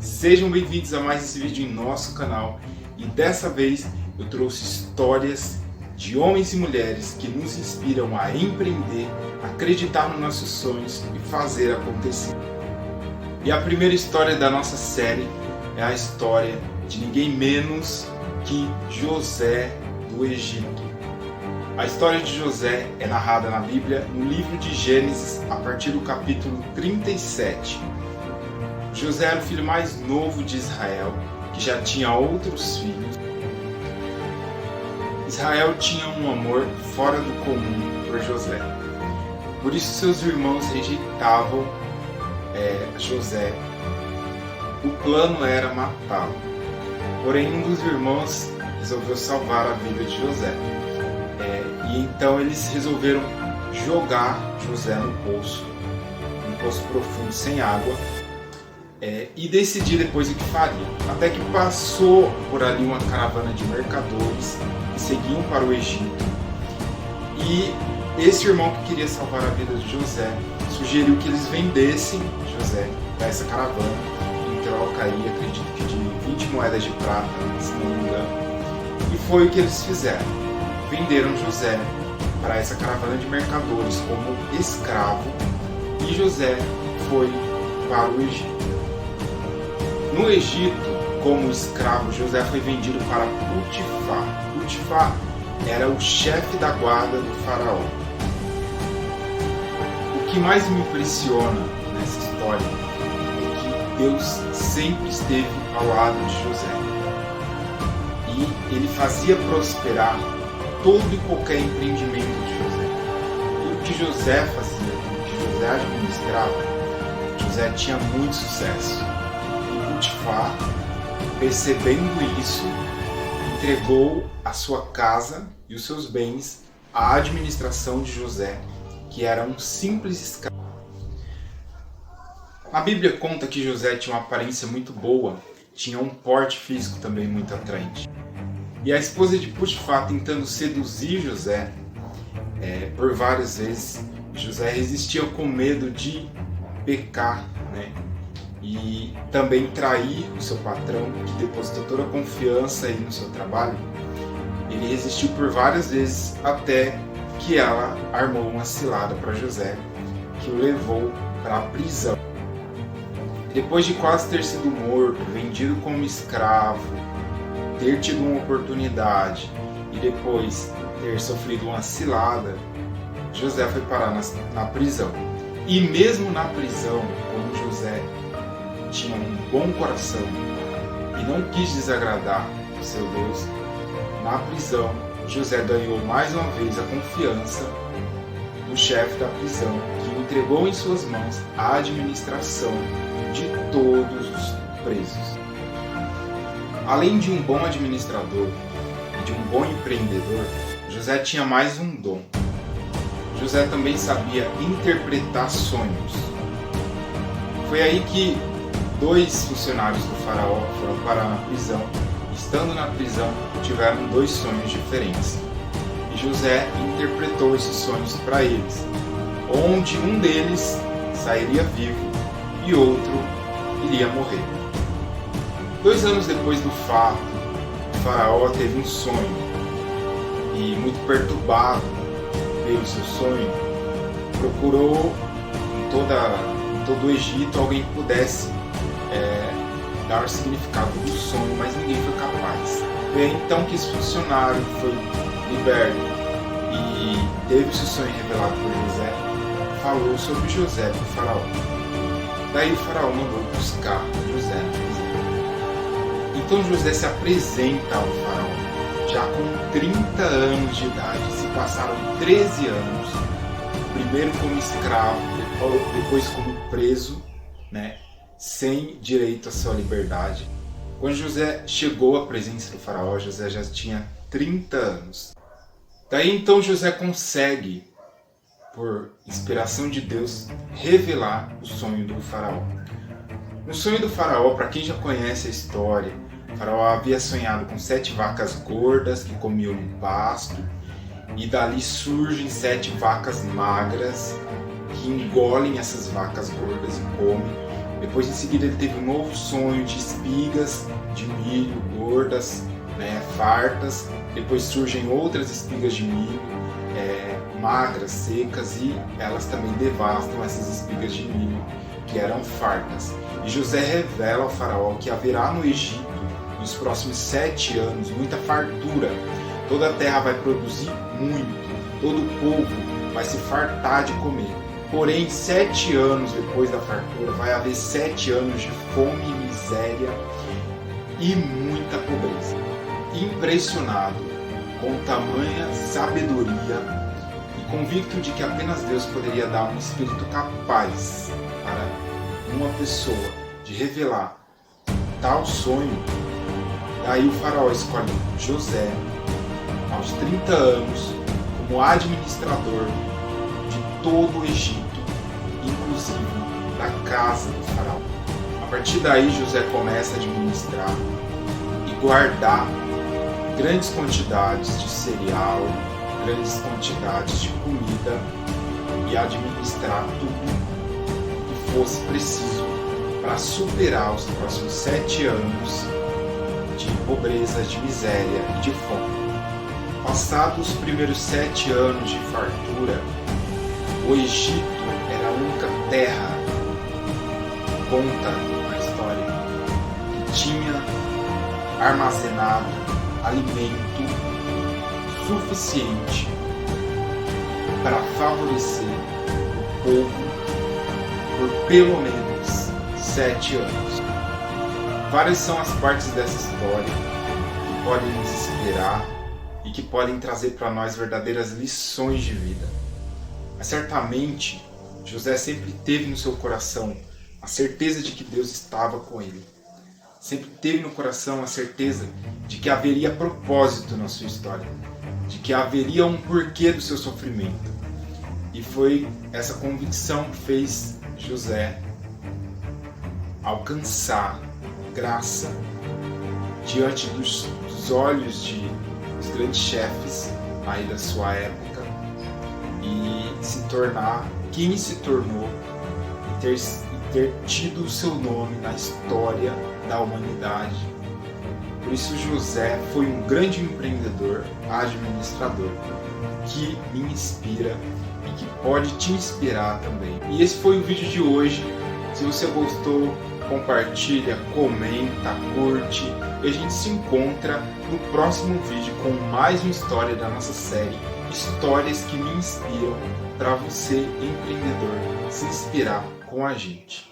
Sejam bem-vindos a mais esse vídeo em nosso canal e dessa vez eu trouxe histórias de homens e mulheres que nos inspiram a empreender, acreditar nos nossos sonhos e fazer acontecer. E a primeira história da nossa série é a história de ninguém menos que José do Egito. A história de José é narrada na Bíblia no livro de Gênesis a partir do capítulo 37. José era o filho mais novo de Israel, que já tinha outros filhos. Israel tinha um amor fora do comum por José. Por isso seus irmãos rejeitavam José. O plano era matá-lo. Porém, um dos irmãos resolveu salvar a vida de José. E então eles resolveram jogar José no poço profundo sem água. E decidir depois o que faria. Até que passou por ali uma caravana de mercadores que seguiam para o Egito. E esse irmão que queria salvar a vida de José sugeriu que eles vendessem José para essa caravana em troca aí, acredito que de 20 moedas de prata, se não me engano. E foi o que eles fizeram. Venderam José para essa caravana de mercadores como escravo e José foi para o Egito. No Egito, como escravo, José foi vendido para Potifar. Potifar era o chefe da guarda do faraó. O que mais me impressiona nessa história é que Deus sempre esteve ao lado de José. E ele fazia prosperar todo e qualquer empreendimento de José. Tudo que José fazia, tudo que José administrava, José tinha muito sucesso. Potifar, percebendo isso, entregou a sua casa e os seus bens à administração de José, que era um simples escravo. A Bíblia conta que José tinha uma aparência muito boa, tinha um porte físico também muito atraente. E a esposa de Potifar, tentando seduzir José por várias vezes, José resistia com medo de pecar, e também trair o seu patrão, que depositou toda a confiança aí no seu trabalho. Ele resistiu por várias vezes até que ela armou uma cilada para José, que o levou para a prisão. Depois de quase ter sido morto, vendido como escravo, ter tido uma oportunidade e depois ter sofrido uma cilada, José foi parar na prisão. E mesmo na prisão, como José tinha um bom coração e não quis desagradar o seu Deus, na prisão José ganhou mais uma vez a confiança do chefe da prisão, que entregou em suas mãos a administração de todos os presos. Além de um bom administrador e de um bom empreendedor, José tinha mais um dom. José também sabia interpretar sonhos. Foi aí que dois funcionários do faraó foram parar na prisão. Estando na prisão, tiveram dois sonhos diferentes. E José interpretou esses sonhos para eles, onde um deles sairia vivo e outro iria morrer. 2 anos depois do fato, o faraó teve um sonho e, muito perturbado pelo seu sonho, procurou em todo o Egito alguém que pudesse dar o significado do sonho, mas ninguém foi capaz. Foi aí então que esse funcionário foi liberto e teve seu sonho revelado por José, falou sobre José para o faraó. Daí o faraó mandou buscar José na prisão. Então José se apresenta ao faraó, já com 30 anos de idade. Se passaram 13 anos, primeiro como escravo, depois como preso, sem direito à sua liberdade. Quando José chegou à presença do faraó, José já tinha 30 anos. Daí então José consegue, por inspiração de Deus, revelar o sonho do faraó. No sonho do faraó, para quem já conhece a história, o faraó havia sonhado com 7 vacas gordas que comiam no pasto, e dali surgem 7 vacas magras que engolem essas vacas gordas e comem. Depois, em seguida, ele teve um novo sonho de espigas de milho gordas, fartas. Depois surgem outras espigas de milho magras, secas, e elas também devastam essas espigas de milho que eram fartas. E José revela ao faraó que haverá no Egito, nos próximos 7 anos, muita fartura. Toda a terra vai produzir muito, todo o povo vai se fartar de comer. Porém, 7 anos depois da fartura, vai haver 7 anos de fome e miséria e muita pobreza. Impressionado com tamanha sabedoria e convicto de que apenas Deus poderia dar um espírito capaz para uma pessoa de revelar tal sonho, daí o faraó escolhe José, aos 30 anos, como administrador de todo o Egito, inclusive da casa do faraó. A partir daí, José começa a administrar e guardar grandes quantidades de cereal, grandes quantidades de comida, e administrar tudo que fosse preciso para superar os próximos 7 anos de pobreza, de miséria e de fome. Passados os primeiros 7 anos de fartura, o Egito era a única terra, conta a história, que tinha armazenado alimento suficiente para favorecer o povo por pelo menos 7 anos. Várias são as partes dessa história que podem nos inspirar e que podem trazer para nós verdadeiras lições de vida. Mas certamente José sempre teve no seu coração a certeza de que Deus estava com ele. Sempre teve no coração a certeza de que haveria propósito na sua história, de que haveria um porquê do seu sofrimento. E foi essa convicção que fez José alcançar graça diante dos olhos dos grandes chefes aí da sua época, e se tornar quem se tornou, e ter tido o seu nome na história da humanidade. Por isso José foi um grande empreendedor, administrador, que me inspira e que pode te inspirar também. E esse foi o vídeo de hoje. Se você gostou, compartilha, comenta, curte, e a gente se encontra no próximo vídeo com mais uma história da nossa série Histórias que me inspiram, para você, empreendedor, se inspirar com a gente.